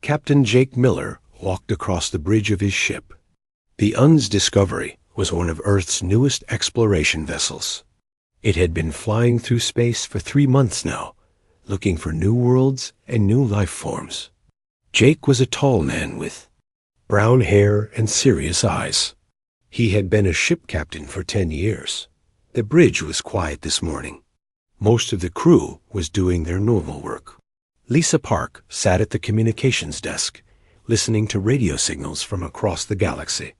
Captain Jake Miller walked across the bridge of his ship. The UN's Discovery was one of Earth's newest exploration vessels. It had been flying through space for 3 months now, looking for new worlds and new life forms. Jake was a tall man with brown hair and serious eyes. He had been a ship captain for 10 years. The bridge was quiet this morning. Most of the crew was doing their normal work. Lisa Park sat at the communications desk, listening to radio signals from across the galaxy.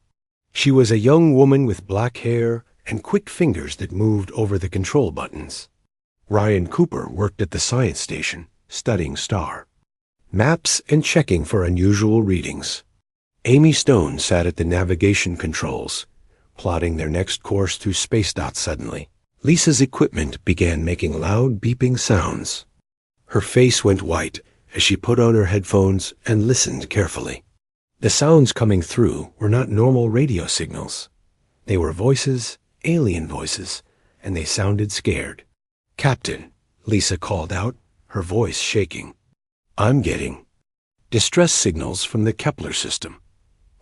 She was a young woman with black hair and quick fingers that moved over the control buttons. Ryan Cooper worked at the science station, studying star maps and checking for unusual readings. Amy Stone sat at the navigation controls, plotting their next course through space. Suddenly, Lisa's equipment began making loud beeping sounds. Her face went white as she put on her headphones and listened carefully. The sounds coming through were not normal radio signals. They were voices, alien voices, and they sounded scared. "Captain," Lisa called out, her voice shaking. "I'm getting distress signals from the Kepler system.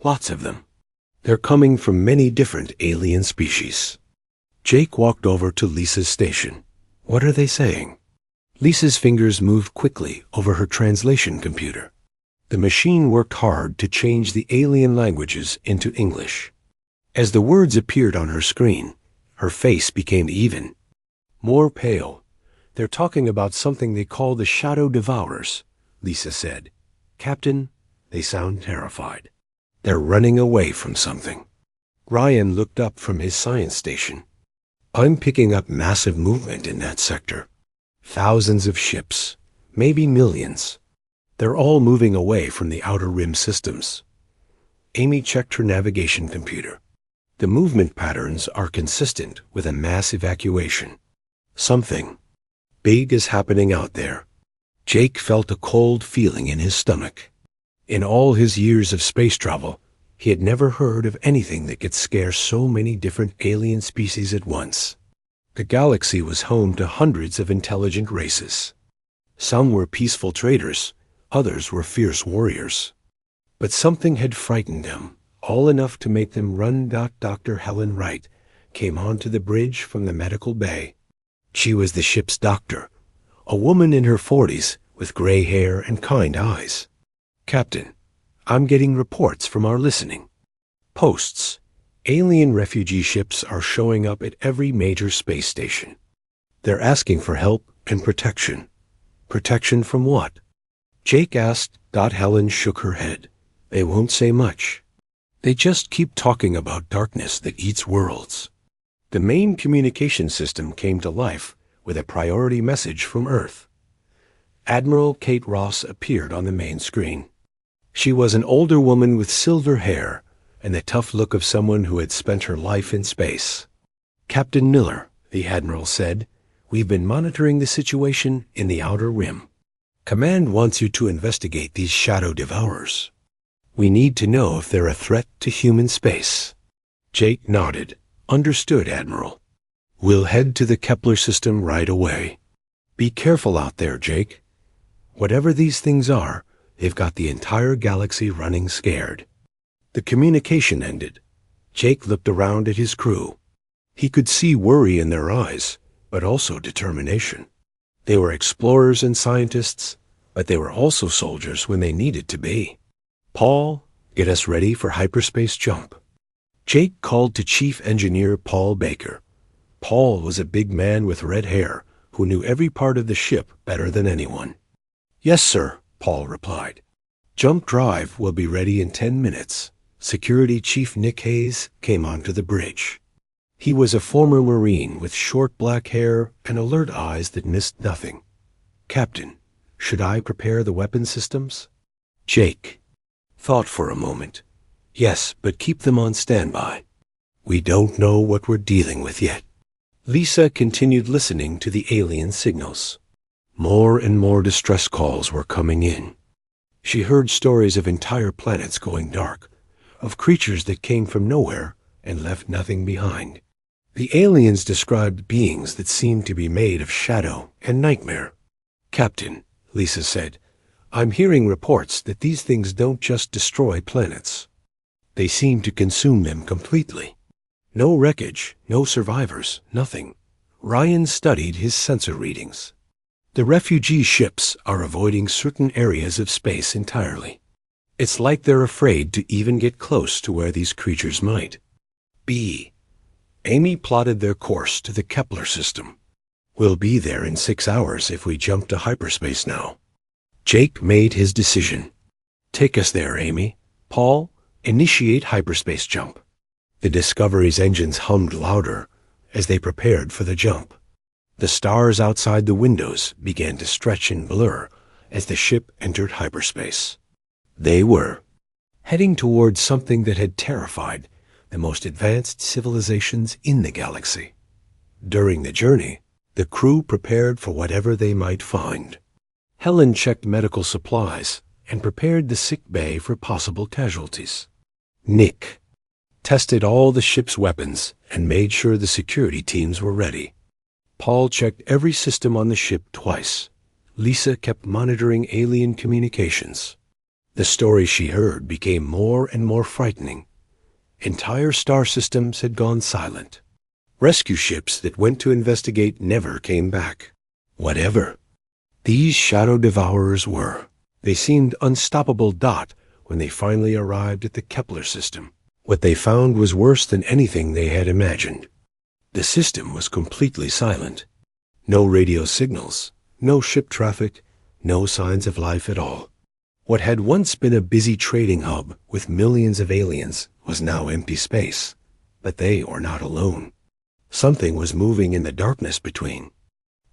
Lots of them. They're coming from many different alien species." Jake walked over to Lisa's station. "What are they saying?" Lisa's fingers moved quickly over her translation computer. The machine worked hard to change the alien languages into English. As the words appeared on her screen, her face became even more pale. "They're talking about something they call the Shadow Devourers," Lisa said. "Captain, they sound terrified. They're running away from something." Ryan looked up from his science station. "I'm picking up massive movement in that sector. Thousands of ships, maybe millions. They're all moving away from the outer rim systems." Amy checked her navigation computer. The movement patterns are consistent with a mass evacuation. Something big is happening out there. Jake felt a cold feeling in his stomach. In all his years of space travel, he had never heard of anything that could scare so many different alien species at once. The galaxy was home to hundreds of intelligent races. Some were peaceful traders, others were fierce warriors. But something had frightened them, all enough to make them run. Dr. Helen Wright came onto the bridge from the medical bay. She was the ship's doctor, a woman in her 40s with gray hair and kind eyes. "Captain, I'm getting reports from our listening posts. Alien refugee ships are showing up at every major space station. They're asking for help and protection." "Protection from what?" Jake asked. Helen shook her head. "They won't say much. They just keep talking about darkness that eats worlds." The main communication system came to life with a priority message from Earth. Admiral Kate Ross appeared on the main screen. She was an older woman with silver hair and the tough look of someone who had spent her life in space. "Captain Miller," the Admiral said, "we've been monitoring the situation in the Outer Rim. Command wants you to investigate these Shadow Devourers. We need to know if they're a threat to human space." Jake nodded. "Understood, Admiral. We'll head to the Kepler system right away. Be careful out there, Jake. Whatever these things are, they've got the entire galaxy running scared." The communication ended. Jake looked around at his crew. He could see worry in their eyes, but also determination. They were explorers and scientists, but they were also soldiers when they needed to be. "Paul, get us ready for hyperspace jump." Jake called to Chief Engineer Paul Baker. Paul was a big man with red hair who knew every part of the ship better than anyone. "Yes, sir," Paul replied. "Jump drive will be ready in 10 minutes. Security Chief Nick Hayes came onto the bridge. He was a former Marine with short black hair and alert eyes that missed nothing. "Captain, should I prepare the weapon systems?" Jake thought for a moment. "Yes, but keep them on standby. We don't know what we're dealing with yet." Lisa continued listening to the alien signals. More and more distress calls were coming in. She heard stories of entire planets going dark, of creatures that came from nowhere and left nothing behind. The aliens described beings that seemed to be made of shadow and nightmare. "Captain," Lisa said, I'm hearing reports that these things don't just destroy planets. They seem to consume them completely. No wreckage, no survivors, nothing. Ryan studied his sensor readings. The refugee ships are avoiding certain areas of space entirely. It's like they're afraid to even get close to where these creatures might be. Amy plotted their course to the Kepler system. We'll be there in 6 hours if we jump to hyperspace now. Jake made his decision. Take us there, Amy. Paul, initiate hyperspace jump. The Discovery's engines hummed louder as they prepared for the jump. The stars outside the windows began to stretch and blur as the ship entered hyperspace. They were heading towards something that had terrified the most advanced civilizations in the galaxy. During the journey, the crew prepared for whatever they might find. Helen checked medical supplies and prepared the sick bay for possible casualties. Nick tested all the ship's weapons and made sure the security teams were ready. Paul checked every system on the ship twice. Lisa kept monitoring alien communications. The story she heard became more and more frightening. Entire star systems had gone silent. Rescue ships that went to investigate never came back. Whatever these shadow devourers were, they seemed unstoppable when they finally arrived at the Kepler system. What they found was worse than anything they had imagined. The system was completely silent. No radio signals, no ship traffic, no signs of life at all. What had once been a busy trading hub with millions of aliens was now empty space. But they were not alone. Something was moving in the darkness between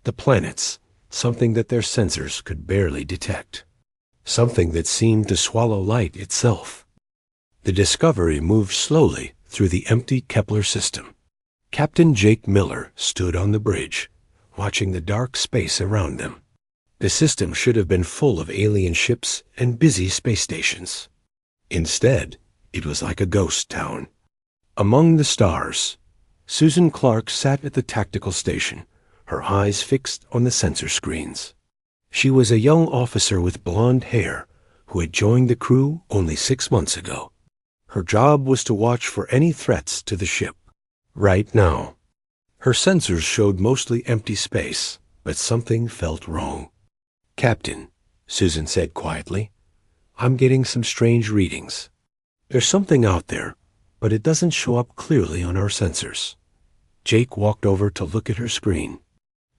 the planets, something that their sensors could barely detect, something that seemed to swallow light itself. The Discovery moved slowly through the empty Kepler system. Captain Jake Miller stood on the bridge, watching the dark space around them. The system should have been full of alien ships and busy space stations. Instead, it was like a ghost town. Among the stars, Susan Clark sat at the tactical station, her eyes fixed on the sensor screens. She was a young officer with blonde hair who had joined the crew only 6 months ago. Her job was to watch for any threats to the ship. Right now, her sensors showed mostly empty space, but something felt wrong. Captain, Susan said quietly, I'm getting some strange readings. There's something out there, but it doesn't show up clearly on our sensors. Jake walked over to look at her screen.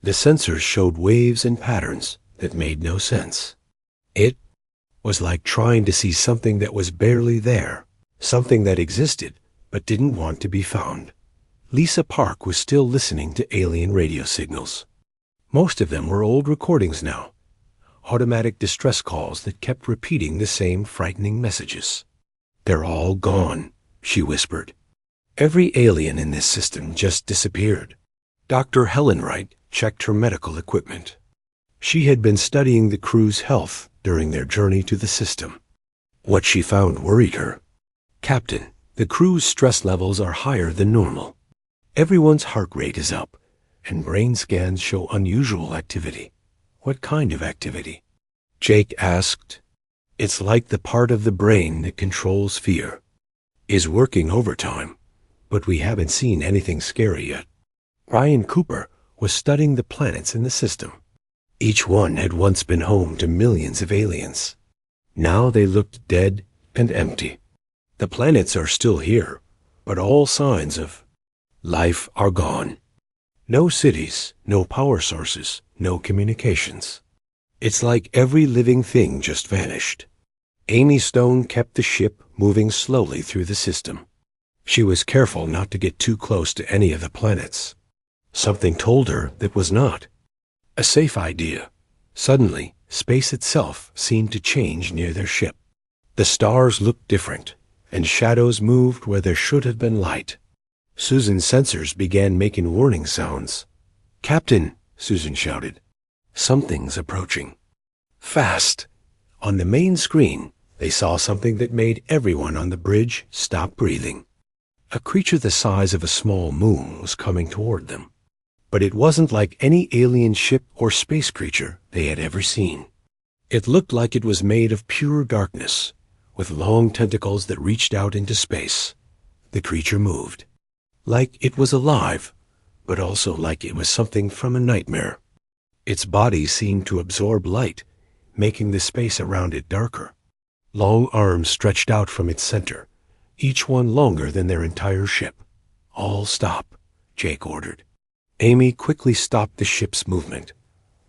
The sensors showed waves and patterns that made no sense. It was like trying to see something that was barely there, something that existed but didn't want to be found. Lisa Park was still listening to alien radio signals. Most of them were old recordings now, automatic distress calls that kept repeating the same frightening messages. They're all gone, she whispered. Every alien in this system just disappeared. Dr. Helen Wright checked her medical equipment. She had been studying the crew's health during their journey to the system. What she found worried her. Captain, the crew's stress levels are higher than normal. Everyone's heart rate is up, and brain scans show unusual activity. What kind of activity? Jake asked. It's like the part of the brain that controls fear is working overtime, but we haven't seen anything scary yet. Ryan Cooper was studying the planets in the system. Each one had once been home to millions of aliens. Now they looked dead and empty. The planets are still here, but all signs of life are gone. No cities, no power sources, no communications. It's like every living thing just vanished. Amy Stone kept the ship moving slowly through the system. She was careful not to get too close to any of the planets. Something told her that was not a safe idea. Suddenly, space itself seemed to change near their ship. The stars looked different, and shadows moved where there should have been light. Susan's sensors began making warning sounds. Captain, Susan shouted. Something's approaching. Fast. On the main screen, they saw something that made everyone on the bridge stop breathing. A creature the size of a small moon was coming toward them. But it wasn't like any alien ship or space creature they had ever seen. It looked like it was made of pure darkness, with long tentacles that reached out into space. The creature moved, like it was alive, but also like it was something from a nightmare. Its body seemed to absorb light, making the space around it darker. Long arms stretched out from its center, each one longer than their entire ship. "All stop," Jake ordered. Amy quickly stopped the ship's movement.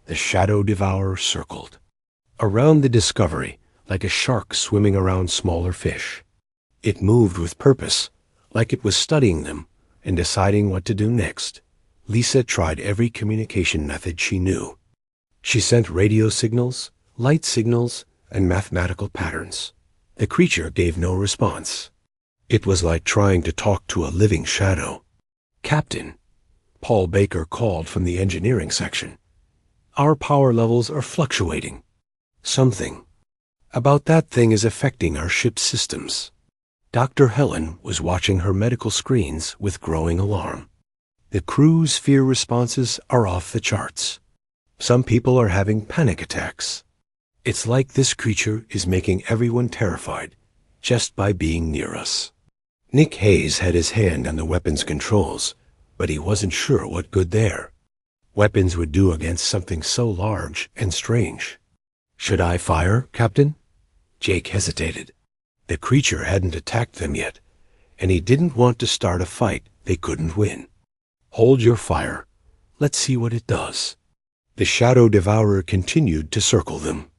The Shadow Devourer circled around the Discovery like a shark swimming around smaller fish. It moved with purpose, like it was studying them and deciding what to do next. Lisa tried every communication method she knew. She sent radio signals, light signals, and mathematical patterns. The creature gave no response. It was like trying to talk to a living shadow. "Captain," Paul Baker called from the engineering section. "Our power levels are fluctuating. Something about that thing is affecting our ship's systems." Dr. Helen was watching her medical screens with growing alarm. The crew's fear responses are off the charts. Some people are having panic attacks. It's like this creature is making everyone terrified just by being near us. Nick Hayes had his hand on the weapons controls, but he wasn't sure what good their weapons would do against something so large and strange. "Should I fire, Captain?" Jake hesitated. The creature hadn't attacked them yet, and he didn't want to start a fight they couldn't win. "Hold your fire. Let's see what it does." The Shadow Devourer continued to circle them.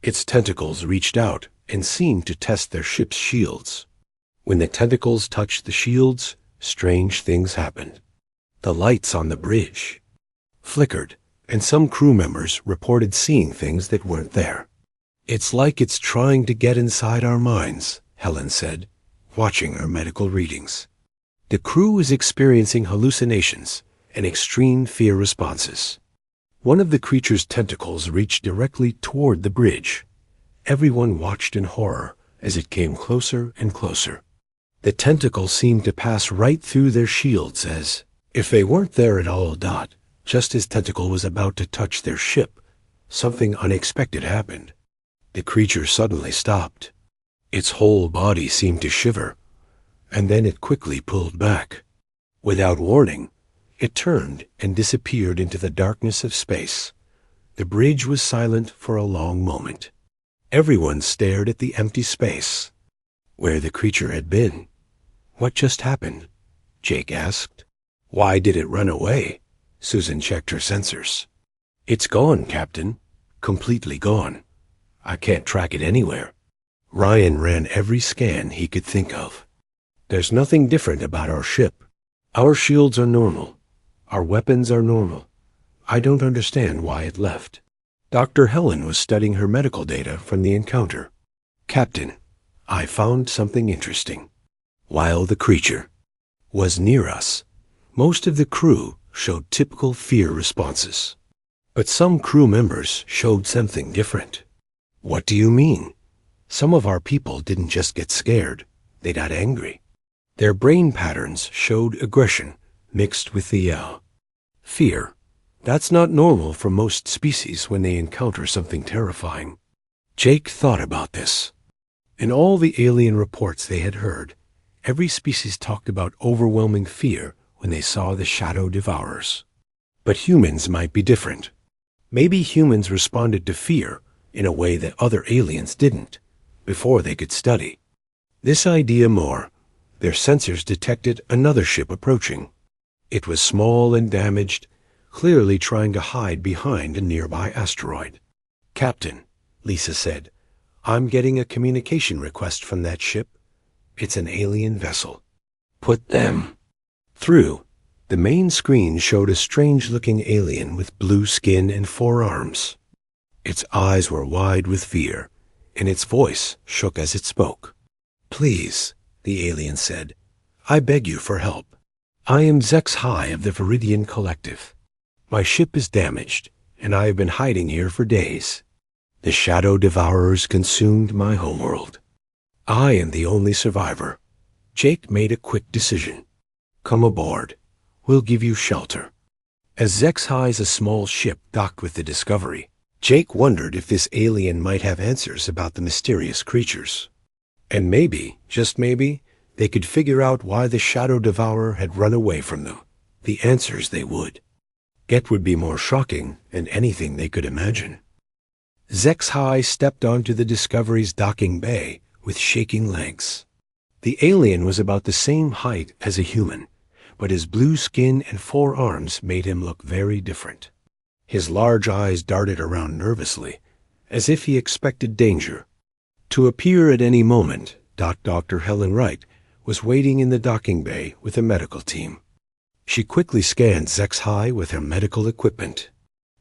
Its tentacles reached out and seemed to test their ship's shields. When the tentacles touched the shields, strange things happened. The lights on the bridge flickered, and some crew members reported seeing things that weren't there. "It's like it's trying to get inside our minds," Helen said, watching our medical readings. "The crew is experiencing hallucinations and extreme fear responses." One of the creature's tentacles reached directly toward the bridge. Everyone watched in horror as it came closer and closer. The tentacle seemed to pass right through their shields as if they weren't there at all. Just as tentacle was about to touch their ship, something unexpected happened. The creature suddenly stopped. Its whole body seemed to shiver, and then it quickly pulled back. Without warning, it turned and disappeared into the darkness of space. The bridge was silent for a long moment. Everyone stared at the empty space, where the creature had been. "What just happened?" Jake asked. "Why did it run away?" Susan checked her sensors. "It's gone, Captain. Completely gone. I can't track it anywhere." Ryan ran every scan he could think of. "There's nothing different about our ship. Our shields are normal. Our weapons are normal. I don't understand why it left." Dr. Helen was studying her medical data from the encounter. "Captain, I found something interesting. While the creature was near us, most of the crew showed typical fear responses. But some crew members showed something different." "What do you mean?" "Some of our people didn't just get scared. They got angry. Their brain patterns showed aggression mixed with the fear. That's not normal for most species when they encounter something terrifying." Jake thought about this. In all the alien reports they had heard, every species talked about overwhelming fear when they saw the Shadow Devourers. But humans might be different. Maybe humans responded to fear in a way that other aliens didn't, before they could study. This idea more, their sensors detected another ship approaching. It was small and damaged, clearly trying to hide behind a nearby asteroid. "Captain," Lisa said, "I'm getting a communication request from that ship. It's an alien vessel." "Put them through." The main screen showed a strange-looking alien with blue skin and 4 arms. Its eyes were wide with fear, and its voice shook as it spoke. "Please," the alien said, "I beg you for help. I am Zex High of the Viridian Collective. My ship is damaged, and I have been hiding here for days. The Shadow Devourers consumed my homeworld. I am the only survivor." Jake made a quick decision. "Come aboard. We'll give you shelter." As Zex High's a small ship docked with the Discovery, Jake wondered if this alien might have answers about the mysterious creatures. And maybe, just maybe, they could figure out why the Shadow Devourer had run away from them. The answers they would get would be more shocking than anything they could imagine. HFY stepped onto the Discovery's docking bay with shaking legs. The alien was about the same height as a human, but his blue skin and 4 arms made him look very different. His large eyes darted around nervously, as if he expected danger to appear at any moment. Dr. Helen Wright was waiting in the docking bay with a medical team. She quickly scanned HFY with her medical equipment.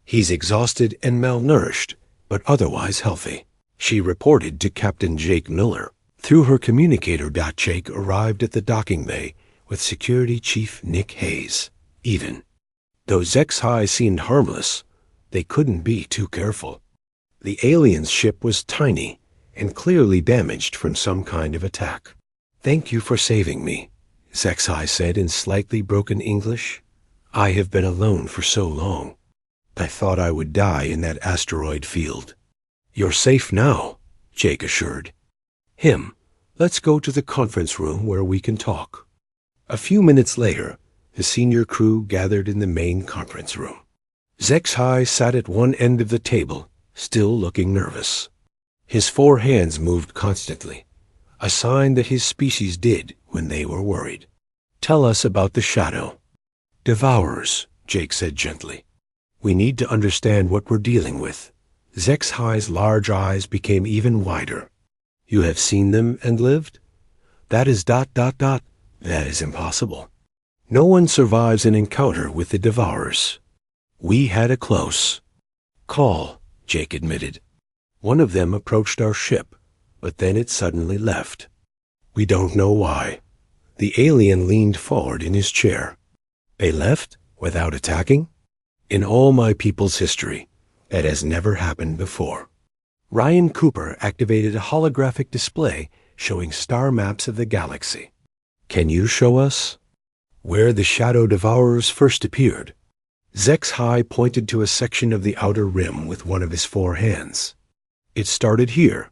"He's exhausted and malnourished, but otherwise healthy," she reported to Captain Jake Miller. Through her communicator, Jake arrived at the docking bay with Security Chief Nick Hayes. Even though HFY seemed harmless, they couldn't be too careful. The alien's ship was tiny and clearly damaged from some kind of attack. "Thank you for saving me," HFY said in slightly broken English. "I have been alone for so long. I thought I would die in that asteroid field." "You're safe now," Jake assured him. "Let's go to the conference room where we can talk." A few minutes later, the senior crew gathered in the main conference room. HFY sat at one end of the table, still looking nervous. His 4 hands moved constantly, a sign that his species did when they were worried. "Tell us about the Shadow Devourers," Jake said gently. "We need to understand what we're dealing with." HFY's large eyes became even wider. "You have seen them and lived?" "That is ... That is impossible. No one survives an encounter with the Devourers." "We had a close call," Jake admitted. "One of them approached our ship, but then it suddenly left. We don't know why." The alien leaned forward in his chair. "They left without attacking? In all my people's history, that has never happened before." Ryan Cooper activated a holographic display showing star maps of the galaxy. "Can you show us where the Shadow Devourers first appeared?" HFY pointed to a section of the outer rim with one of his 4 hands. "It started here,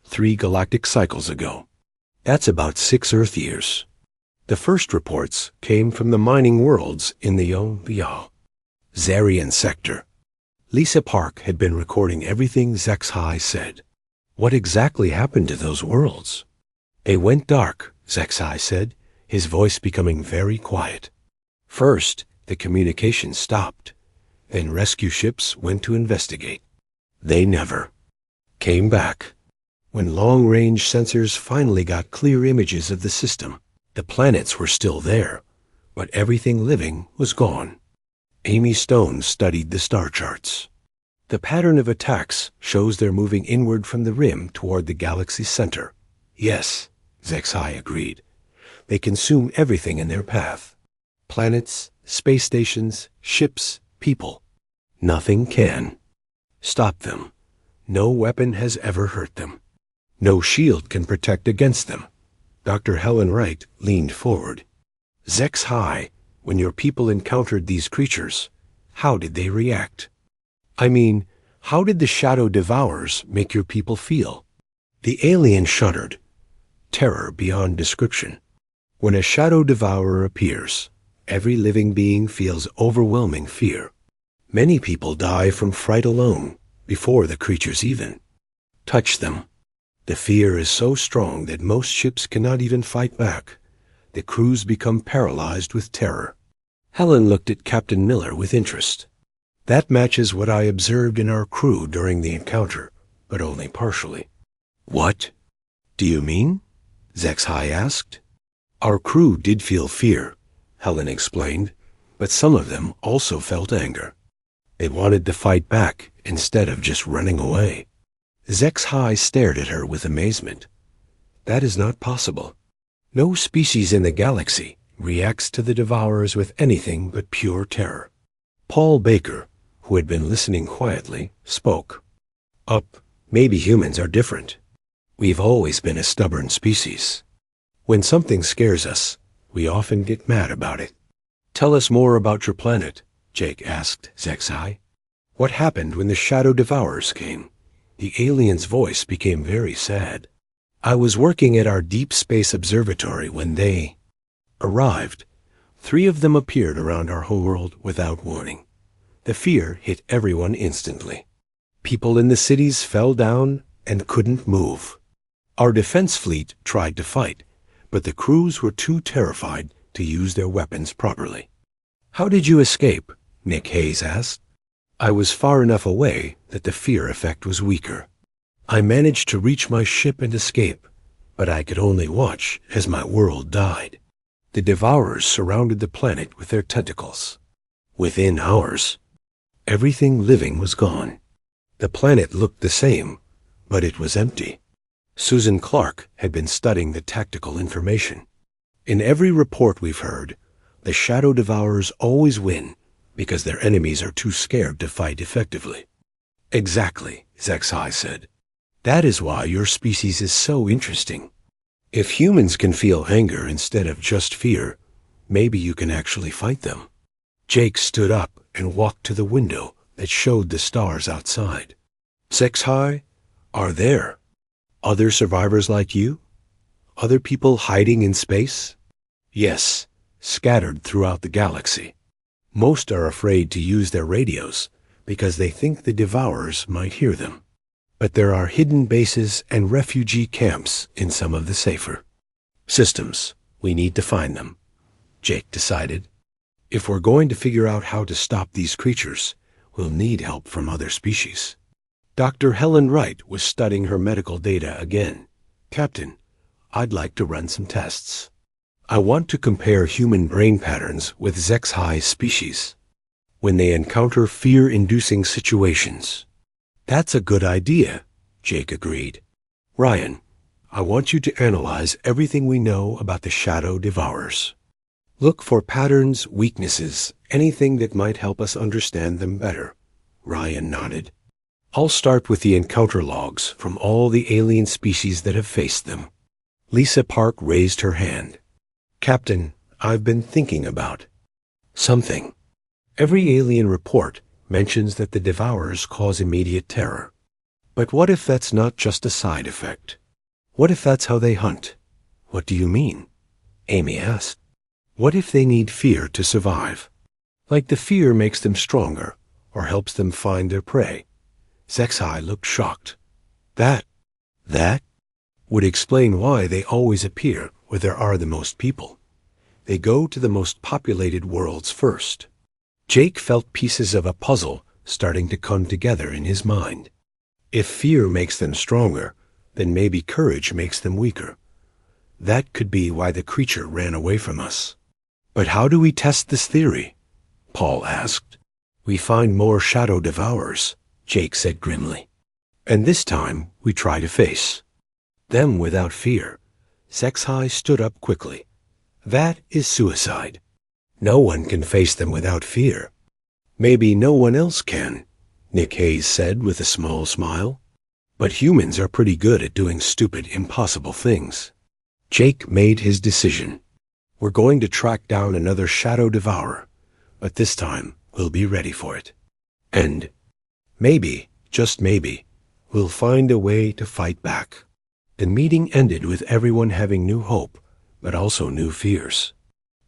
3 galactic cycles ago. That's about 6 Earth years. The first reports came from the mining worlds in the Zarian sector. Lisa Park had been recording everything HFY said." "What exactly happened to those worlds?" "They went dark," HFY said, his voice becoming very quiet. "First, the communication stopped. Then rescue ships went to investigate. They never came back. When long-range sensors finally got clear images of the system, the planets were still there, but everything living was gone." Amy Stone studied the star charts. "The pattern of attacks shows they're moving inward from the rim toward the galaxy's center." "Yes," HFY agreed. "They consume everything in their path. Planets, space stations, ships, people. Nothing can stop them. No weapon has ever hurt them. No shield can protect against them." Dr. Helen Wright leaned forward. "HFY, when your people encountered these creatures, how did they react? I mean, how did the Shadow Devourers make your people feel?" The alien shuddered. Terror beyond description. "When a Shadow Devourer appears, every living being feels overwhelming fear. Many people die from fright alone, before the creatures even touch them. The fear is so strong that most ships cannot even fight back. The crews become paralyzed with terror." Helen looked at Captain Miller with interest. "That matches what I observed in our crew during the encounter, but only partially." "What do you mean?" HFY asked. "Our crew did feel fear," Helen explained, "but some of them also felt anger. They wanted to fight back instead of just running away." HFY stared at her with amazement. "That is not possible. No species in the galaxy reacts to the Devourers with anything but pure terror." Paul Baker, who had been listening quietly, spoke up. "Maybe humans are different. We've always been a stubborn species. When something scares us, we often get mad about it." "Tell us more about your planet," Jake asked HFY. What happened when the Shadow Devourers came? The alien's voice became very sad. I was working at our deep space observatory when they arrived. 3 of them appeared around our whole world without warning. The fear hit everyone instantly. People in the cities fell down and couldn't move. Our defense fleet tried to fight, but the crews were too terrified to use their weapons properly. How did you escape? Nick Hayes asked. I was far enough away that the fear effect was weaker. I managed to reach my ship and escape, but I could only watch as my world died. The Devourers surrounded the planet with their tentacles. Within hours, everything living was gone. The planet looked the same, but it was empty. Susan Clark had been studying the tactical information. In every report we've heard, the Shadow Devourers always win because their enemies are too scared to fight effectively. Exactly, HFY said. That is why your species is so interesting. If humans can feel anger instead of just fear, maybe you can actually fight them. Jake stood up and walked to the window that showed the stars outside. HFY, are there other survivors like you? Other people hiding in space? Yes, scattered throughout the galaxy. Most are afraid to use their radios because they think the Devourers might hear them. But there are hidden bases and refugee camps in some of the safer systems. We need to find them, Jake decided. If we're going to figure out how to stop these creatures, we'll need help from other species. Dr. Helen Wright was studying her medical data again. Captain, I'd like to run some tests. I want to compare human brain patterns with HFY species when they encounter fear-inducing situations. That's a good idea, Jake agreed. Ryan, I want you to analyze everything we know about the Shadow Devourers. Look for patterns, weaknesses, anything that might help us understand them better. Ryan nodded. I'll start with the encounter logs from all the alien species that have faced them. Lisa Park raised her hand. Captain, I've been thinking about something. Every alien report mentions that the Devourers cause immediate terror. But what if that's not just a side effect? What if that's how they hunt? What do you mean? Amy asked. What if they need fear to survive? Like the fear makes them stronger or helps them find their prey. HFY looked shocked. That would explain why they always appear where there are the most people. They go to the most populated worlds first. Jake felt pieces of a puzzle starting to come together in his mind. If fear makes them stronger, then maybe courage makes them weaker. That could be why the creature ran away from us. But how do we test this theory? Paul asked. We find more Shadow Devourers, Jake said grimly. And this time we try to face them without fear. HFY stood up quickly. That is suicide. No one can face them without fear. Maybe no one else can, Nick Hayes said with a small smile. But humans are pretty good at doing stupid, impossible things. Jake made his decision. We're going to track down another Shadow Devourer, but this time we'll be ready for it. And maybe, just maybe, we'll find a way to fight back. The meeting ended with everyone having new hope, but also new fears.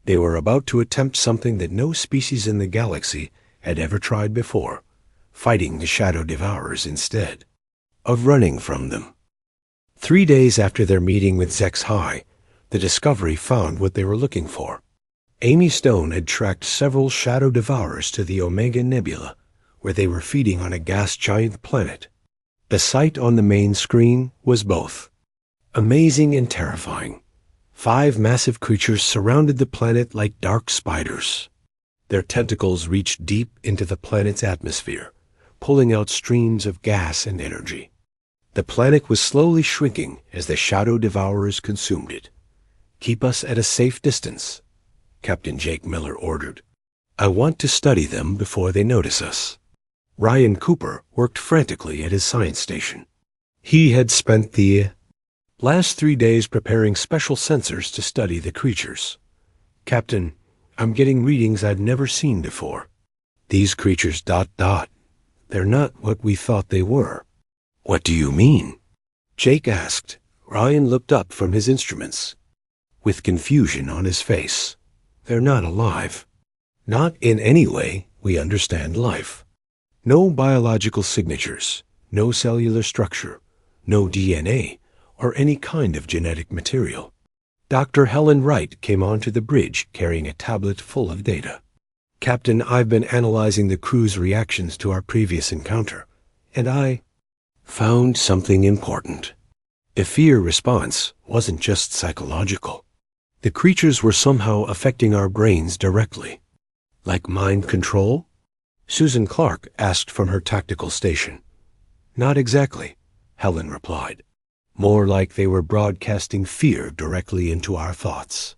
They were about to attempt something that no species in the galaxy had ever tried before, fighting the Shadow Devourers instead of running from them. 3 days after their meeting with HFY, the Discovery found what they were looking for. Amy Stone had tracked several Shadow Devourers to the Omega Nebula, where they were feeding on a gas giant planet. The sight on the main screen was both amazing and terrifying. 5 massive creatures surrounded the planet like dark spiders. Their tentacles reached deep into the planet's atmosphere, pulling out streams of gas and energy. The planet was slowly shrinking as the Shadow Devourers consumed it. Keep us at a safe distance, Captain Jake Miller ordered. I want to study them before they notice us. Ryan Cooper worked frantically at his science station. He had spent the last 3 days preparing special sensors to study the creatures. Captain, I'm getting readings I've never seen before. These creatures ... They're not what we thought they were. What do you mean? Jake asked. Ryan looked up from his instruments, with confusion on his face. They're not alive. Not in any way we understand life. No biological signatures, no cellular structure, no DNA, or any kind of genetic material. Dr. Helen Wright came onto the bridge carrying a tablet full of data. Captain, I've been analyzing the crew's reactions to our previous encounter, and I found something important. The fear response wasn't just psychological. The creatures were somehow affecting our brains directly. Like mind control? Susan Clark asked from her tactical station. Not exactly, Helen replied. More like they were broadcasting fear directly into our thoughts.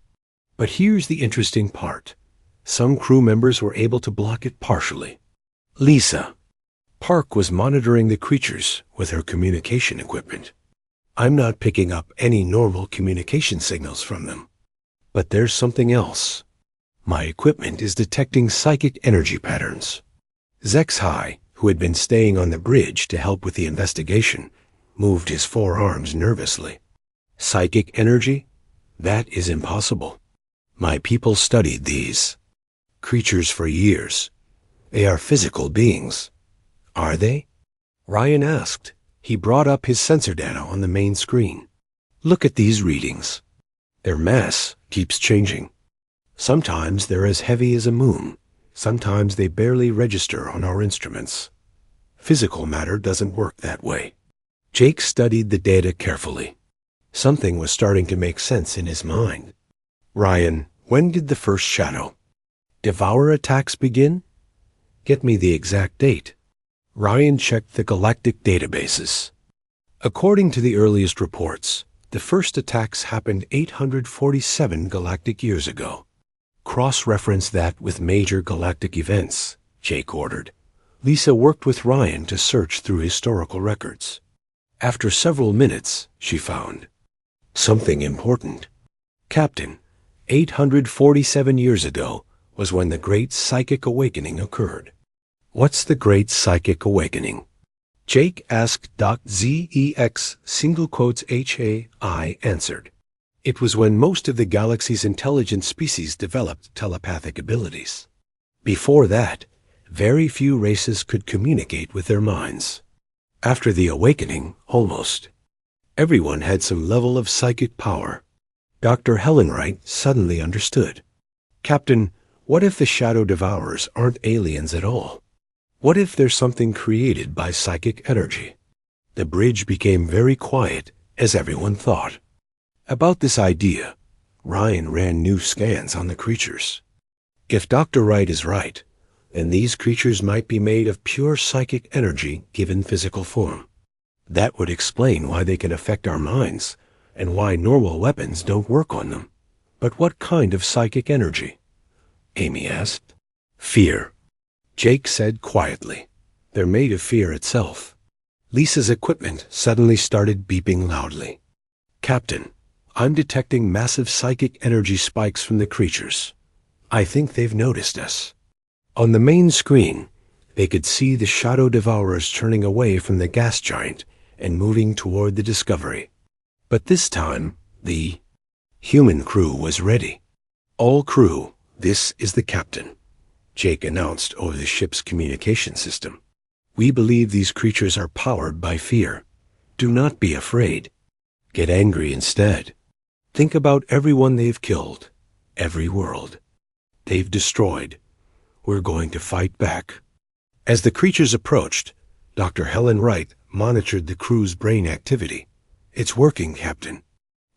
But here's the interesting part. Some crew members were able to block it partially. Lisa. Park was monitoring the creatures with her communication equipment. I'm not picking up any normal communication signals from them. But there's something else. My equipment is detecting psychic energy patterns. Zexhai, who had been staying on the bridge to help with the investigation, moved his forearms nervously. Psychic energy? That is impossible. My people studied these creatures for years. They are physical beings. Are they? Ryan asked. He brought up his sensor data on the main screen. Look at these readings. Their mass keeps changing. Sometimes they're as heavy as a moon. Sometimes they barely register on our instruments. Physical matter doesn't work that way. Jake studied the data carefully. Something was starting to make sense in his mind. Ryan, when did the first shadow Devourer attacks begin? Get me the exact date. Ryan checked the galactic databases. According to the earliest reports, the first attacks happened 847 galactic years ago. Cross-reference that with major galactic events, Jake ordered. Lisa worked with Ryan to search through historical records. After several minutes, she found something important. Captain, 847 years ago was when the Great Psychic Awakening occurred. What's the Great Psychic Awakening? Jake asked. ZEX single quotes HAI answered. It was when most of the galaxy's intelligent species developed telepathic abilities. Before that, very few races could communicate with their minds. After the awakening, almost everyone had some level of psychic power. Dr. Helen Wright suddenly understood. Captain, what if the Shadow Devourers aren't aliens at all? What if there's something created by psychic energy? The bridge became very quiet, as everyone thought. About this idea, Ryan ran new scans on the creatures. If Dr. Wright is right, then these creatures might be made of pure psychic energy given physical form. That would explain why they can affect our minds, and why normal weapons don't work on them. But what kind of psychic energy? Amy asked. Fear. Jake said quietly. They're made of fear itself. Lisa's equipment suddenly started beeping loudly. Captain, I'm detecting massive psychic energy spikes from the creatures. I think they've noticed us. On the main screen, they could see the Shadow Devourers turning away from the gas giant and moving toward the Discovery. But this time, the human crew was ready. All crew, this is the captain, Jake announced over the ship's communication system. We believe these creatures are powered by fear. Do not be afraid. Get angry instead. Think about everyone they've killed, every world they've destroyed. We're going to fight back. As the creatures approached, Dr. Helen Wright monitored the crew's brain activity. It's working, Captain.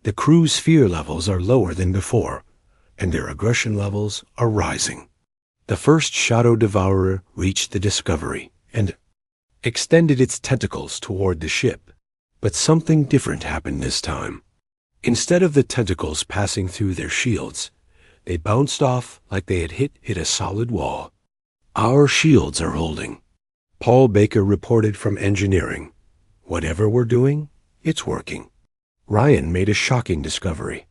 The crew's fear levels are lower than before, and their aggression levels are rising. The first Shadow Devourer reached the Discovery and extended its tentacles toward the ship. But something different happened this time. Instead of the tentacles passing through their shields, they bounced off like they had hit a solid wall. Our shields are holding. Paul Baker reported from engineering. Whatever we're doing, it's working. Ryan made a shocking discovery.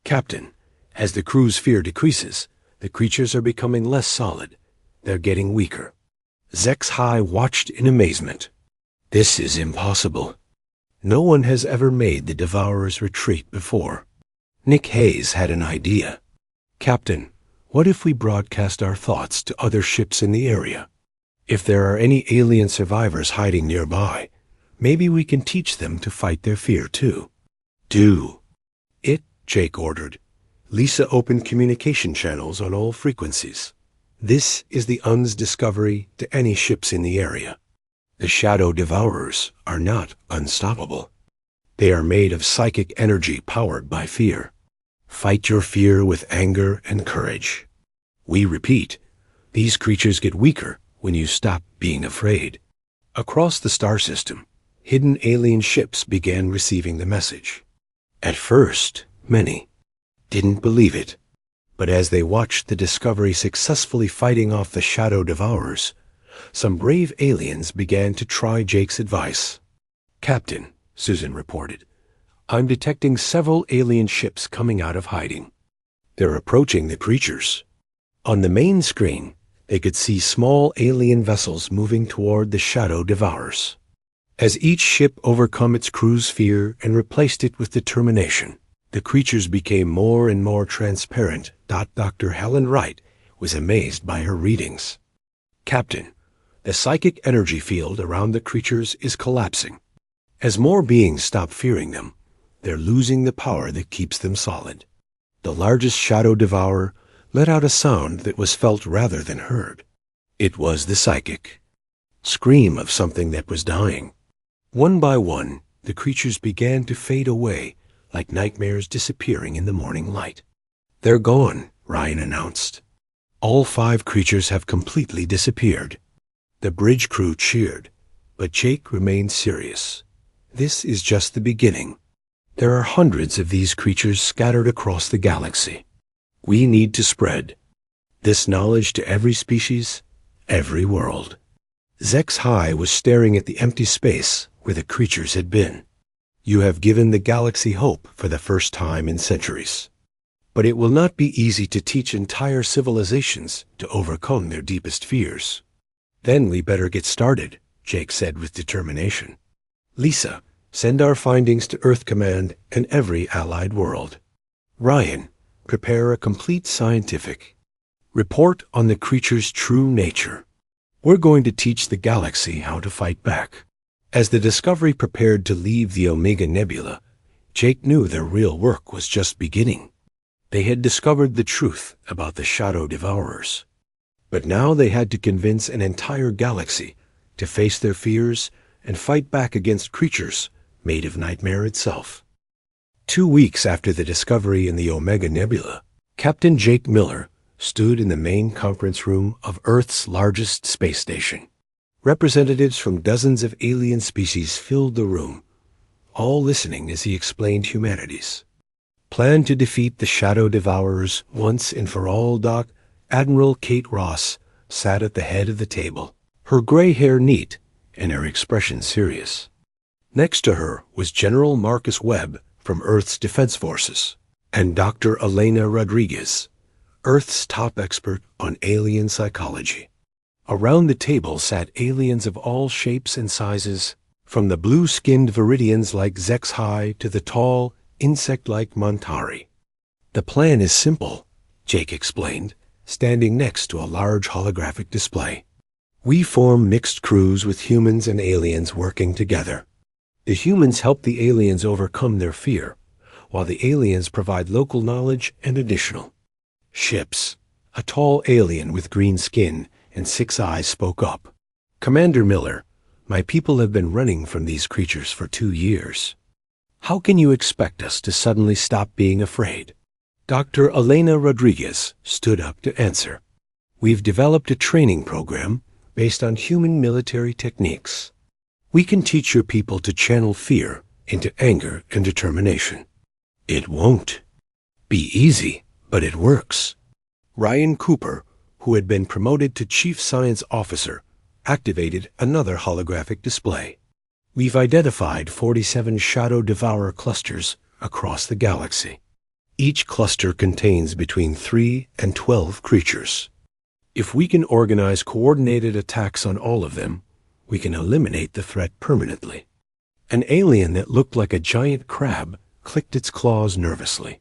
Captain, as the crew's fear decreases, the creatures are becoming less solid. They're getting weaker. Zex-Hi watched in amazement. This is impossible. No one has ever made the Devourers retreat before. Nick Hayes had an idea. Captain, what if we broadcast our thoughts to other ships in the area? If there are any alien survivors hiding nearby, maybe we can teach them to fight their fear too. Do it, Jake ordered. Lisa opened communication channels on all frequencies. This is the UN's discovery to any ships in the area. The Shadow Devourers are not unstoppable. They are made of psychic energy powered by fear. Fight your fear with anger and courage. We repeat, these creatures get weaker when you stop being afraid. Across the star system, hidden alien ships began receiving the message. At first, many didn't believe it, but as they watched the Discovery successfully fighting off the Shadow Devourers, some brave aliens began to try Jake's advice. Captain, Susan reported, I'm detecting several alien ships coming out of hiding. They're approaching the creatures. On the main screen, they could see small alien vessels moving toward the Shadow Devourers. As each ship overcome its crew's fear and replaced it with determination, the creatures became more and more transparent. Dr. Helen Wright was amazed by her readings. Captain, the psychic energy field around the creatures is collapsing. As more beings stop fearing them, they're losing the power that keeps them solid. The largest Shadow Devourer let out a sound that was felt rather than heard. It was the psychic scream of something that was dying. One by one, the creatures began to fade away, like nightmares disappearing in the morning light. They're gone, Ryan announced. All 5 creatures have completely disappeared. The bridge crew cheered, but Jake remained serious. This is just the beginning. There are hundreds of these creatures scattered across the galaxy. We need to spread this knowledge to every species, every world. Zex-Hi was staring at the empty space where the creatures had been. You have given the galaxy hope for the first time in centuries. But it will not be easy to teach entire civilizations to overcome their deepest fears. Then we better get started, Jake said with determination. Lisa, send our findings to Earth Command and every allied world. Ryan, prepare a complete scientific report on the creature's true nature. We're going to teach the galaxy how to fight back. As the Discovery prepared to leave the Omega Nebula, Jake knew their real work was just beginning. They had discovered the truth about the Shadow Devourers. But now they had to convince an entire galaxy to face their fears and fight back against creatures made of nightmare itself. 2 weeks after the discovery in the Omega Nebula, Captain Jake Miller stood in the main conference room of Earth's largest space station. Representatives from dozens of alien species filled the room, all listening as he explained humanity's plan to defeat the Shadow Devourers once and for all. Admiral Kate Ross sat at the head of the table, her gray hair neat and her expression serious. Next to her was General Marcus Webb from Earth's Defense Forces, and Dr. Elena Rodriguez, Earth's top expert on alien psychology. Around the table sat aliens of all shapes and sizes, from the blue-skinned Viridians like Zex-Hi to the tall, insect-like Montari. The plan is simple, Jake explained, standing next to a large holographic display. We form mixed crews with humans and aliens working together. The humans help the aliens overcome their fear, while the aliens provide local knowledge and additional ships. A tall alien with green skin and 6 eyes spoke up. Commander Miller, my people have been running from these creatures for 2 years. How can you expect us to suddenly stop being afraid? Dr. Elena Rodriguez stood up to answer. We've developed a training program based on human military techniques. We can teach your people to channel fear into anger and determination. It won't be easy, but it works. Ryan Cooper, who had been promoted to Chief Science Officer, activated another holographic display. We've identified 47 Shadow Devourer clusters across the galaxy. Each cluster contains between 3 and 12 creatures. If we can organize coordinated attacks on all of them, we can eliminate the threat permanently. An alien that looked like a giant crab clicked its claws nervously.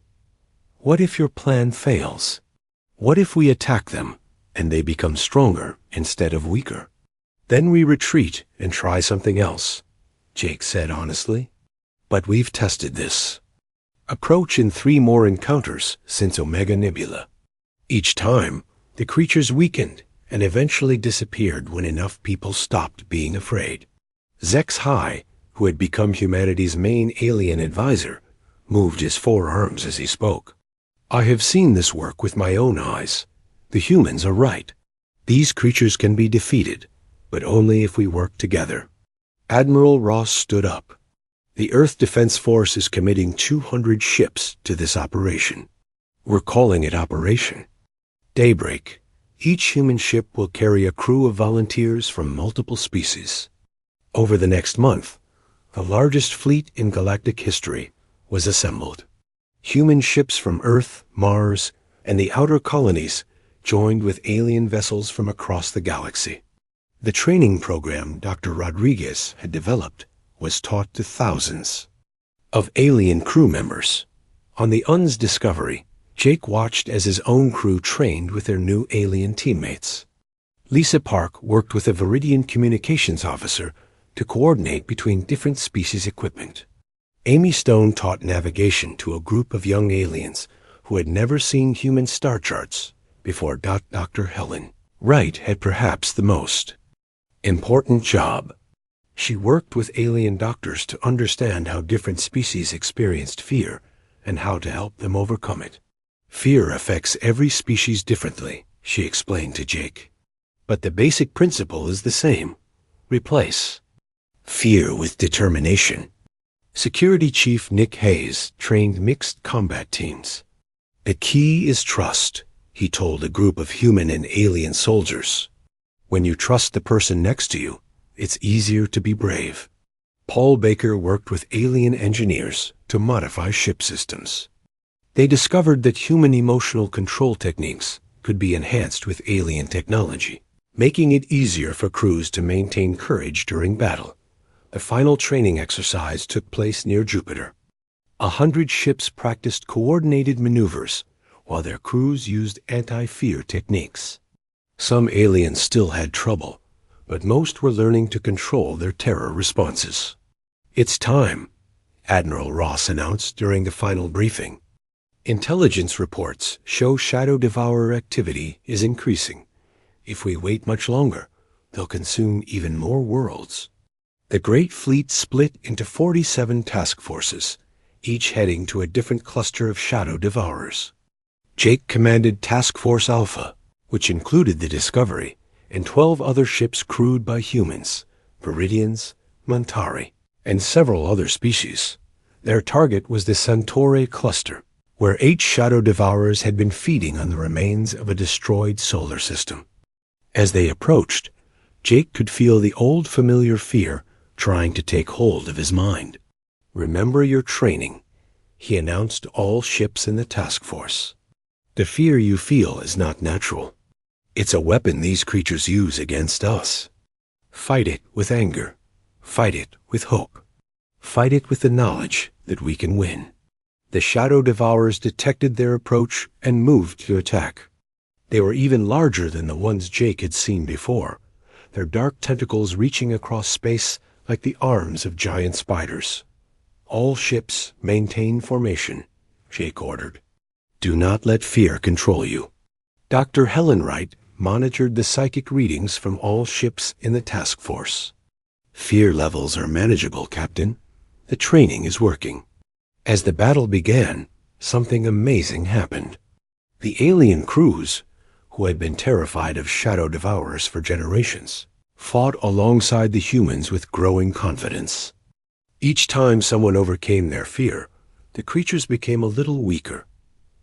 What if your plan fails? What if we attack them and they become stronger instead of weaker? Then we retreat and try something else, Jake said honestly. But we've tested this approach in 3 more encounters since Omega Nebula. Each time, the creatures weakened and eventually disappeared when enough people stopped being afraid. Zex High, who had become humanity's main alien advisor, moved his forearms as he spoke. I have seen this work with my own eyes. The humans are right. These creatures can be defeated, but only if we work together. Admiral Ross stood up. The Earth Defense Force is committing 200 ships to this operation. We're calling it Operation Daybreak. Each human ship will carry a crew of volunteers from multiple species. Over the next month, the largest fleet in galactic history was assembled. Human ships from Earth, Mars, and the outer colonies joined with alien vessels from across the galaxy. The training program Dr. Rodriguez had developed was taught to thousands of alien crew members. On the UN's Discovery, Jake watched as his own crew trained with their new alien teammates. Lisa Park worked with a Viridian communications officer to coordinate between different species equipment. Amy Stone taught navigation to a group of young aliens who had never seen human star charts before. Dr. Helen Wright had perhaps the most important job. She worked with alien doctors to understand how different species experienced fear and how to help them overcome it. Fear affects every species differently, she explained to Jake. But the basic principle is the same. Replace fear with determination. Security Chief Nick Hayes trained mixed combat teams. The key is trust, he told a group of human and alien soldiers. When you trust the person next to you, it's easier to be brave. Paul Baker worked with alien engineers to modify ship systems. They discovered that human emotional control techniques could be enhanced with alien technology, making it easier for crews to maintain courage during battle. The final training exercise took place near Jupiter. 100 ships practiced coordinated maneuvers while their crews used anti-fear techniques. Some aliens still had trouble, but most were learning to control their terror responses. It's time, Admiral Ross announced during the final briefing. Intelligence reports show Shadow Devourer activity is increasing. If we wait much longer, they'll consume even more worlds. The Great Fleet split into 47 task forces, each heading to a different cluster of Shadow Devourers. Jake commanded Task Force Alpha, which included the Discovery, and 12 other ships crewed by humans, Viridians, Montari, and several other species. Their target was the Centauri cluster, where 8 Shadow Devourers had been feeding on the remains of a destroyed solar system. As they approached, Jake could feel the old familiar fear trying to take hold of his mind. Remember your training, he announced to all ships in the task force. The fear you feel is not natural. It's a weapon these creatures use against us. Fight it with anger. Fight it with hope. Fight it with the knowledge that we can win. The Shadow Devourers detected their approach and moved to attack. They were even larger than the ones Jake had seen before, their dark tentacles reaching across space like the arms of giant spiders. All ships maintain formation, Jake ordered. Do not let fear control you. Dr. Helen Wright monitored the psychic readings from all ships in the task force. Fear levels are manageable, Captain. The training is working. As the battle began, something amazing happened. The alien crews, who had been terrified of Shadow Devourers for generations, fought alongside the humans with growing confidence. Each time someone overcame their fear, the creatures became a little weaker.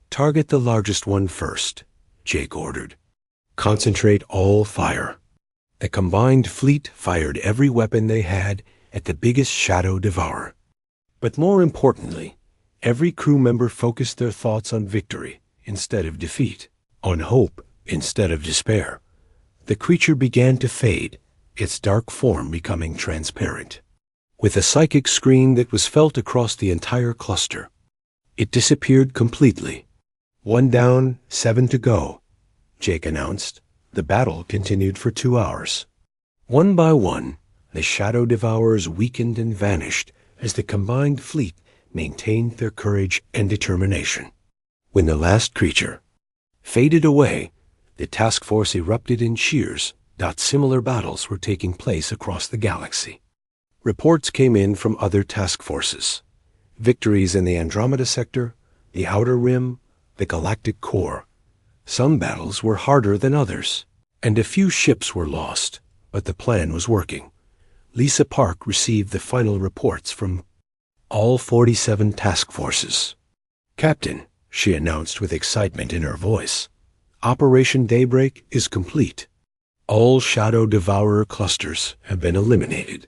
Target the largest one first, Jake ordered. Concentrate all fire. The combined fleet fired every weapon they had at the biggest Shadow Devourer. But more importantly, every crew member focused their thoughts on victory instead of defeat, on hope Instead of despair, the creature began to fade, its dark form becoming transparent. With a psychic scream that was felt across the entire cluster, it disappeared completely. 1 down, 7 to go, Jake announced. The battle continued for 2 hours. One by one, the Shadow Devourers weakened and vanished as the combined fleet maintained their courage and determination. When the last creature faded away, the task force erupted in cheers. Similar battles were taking place across the galaxy. Reports came in from other task forces. Victories in the Andromeda Sector, the Outer Rim, the Galactic Core. Some battles were harder than others, and a few ships were lost, but the plan was working. Lisa Park received the final reports from all 47 task forces. "Captain," she announced with excitement in her voice, "Operation Daybreak is complete. All Shadow Devourer clusters have been eliminated."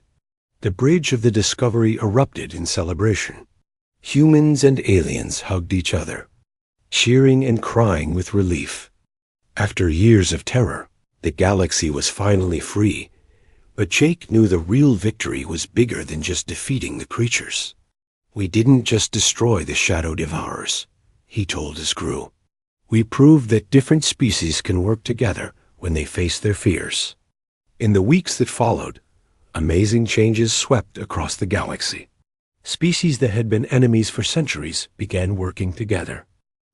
The bridge of the Discovery erupted in celebration. Humans and aliens hugged each other, cheering and crying with relief. After years of terror, the galaxy was finally free, but Jake knew the real victory was bigger than just defeating the creatures. "We didn't just destroy the Shadow Devourers," he told his crew. "We proved that different species can work together when they face their fears." In the weeks that followed, amazing changes swept across the galaxy. Species that had been enemies for centuries began working together.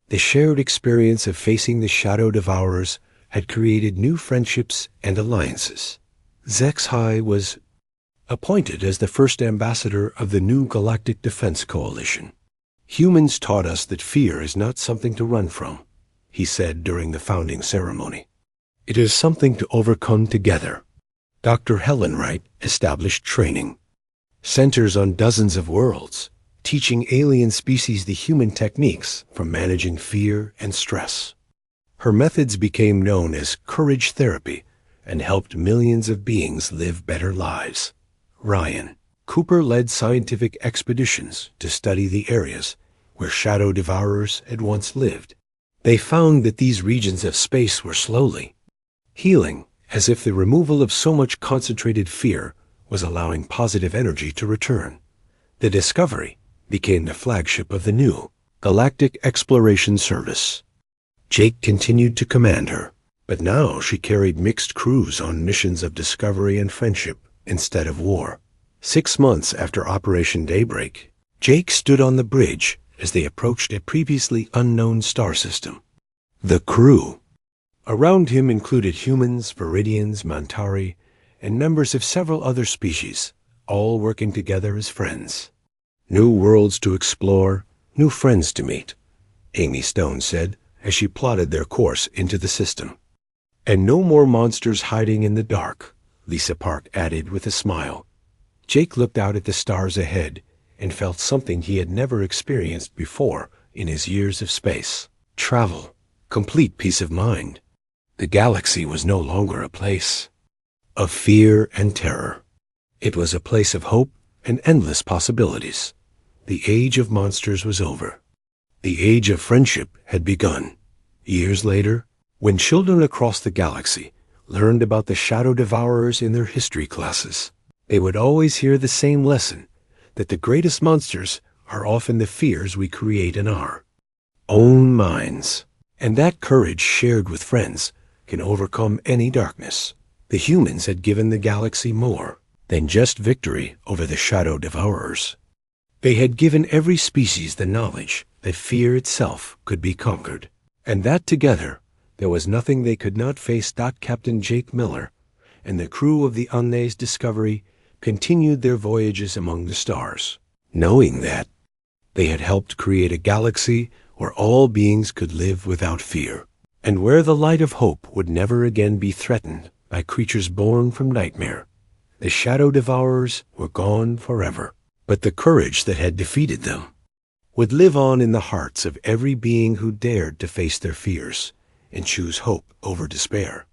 The shared experience of facing the Shadow Devourers had created new friendships and alliances. Zexhai was appointed as the first ambassador of the new Galactic Defense Coalition. "Humans taught us that fear is not something to run from," he said during the founding ceremony. "It is something to overcome together." Dr. Helen Wright established training centers on dozens of worlds, teaching alien species the human techniques for managing fear and stress. Her methods became known as courage therapy and helped millions of beings live better lives. Ryan Cooper led scientific expeditions to study the areas where Shadow Devourers had once lived. They found that these regions of space were slowly healing, as if the removal of so much concentrated fear was allowing positive energy to return. The Discovery became the flagship of the new Galactic Exploration Service. Jake continued to command her, but now she carried mixed crews on missions of discovery and friendship instead of war. 6 months after Operation Daybreak, Jake stood on the bridge as they approached a previously unknown star system. The crew around him included humans, Viridians, Mantari, and members of several other species, all working together as friends. "New worlds to explore, new friends to meet," Amy Stone said as she plotted their course into the system. "And no more monsters hiding in the dark," Lisa Park added with a smile. Jake looked out at the stars ahead and felt something he had never experienced before in his years of space. Travel, complete peace of mind. The galaxy was no longer a place of fear and terror. It was a place of hope and endless possibilities. The age of monsters was over. The age of friendship had begun. Years later, when children across the galaxy learned about the Shadow Devourers in their history classes, they would always hear the same lesson, that the greatest monsters are often the fears we create in our own minds. And that courage shared with friends can overcome any darkness. The humans had given the galaxy more than just victory over the Shadow Devourers. They had given every species the knowledge that fear itself could be conquered, and that together there was nothing they could not face. Captain Jake Miller and the crew of the Annes Discovery continued their voyages among the stars, knowing that they had helped create a galaxy where all beings could live without fear, and where the light of hope would never again be threatened by creatures born from nightmare. The Shadow Devourers were gone forever, but the courage that had defeated them would live on in the hearts of every being who dared to face their fears and choose hope over despair.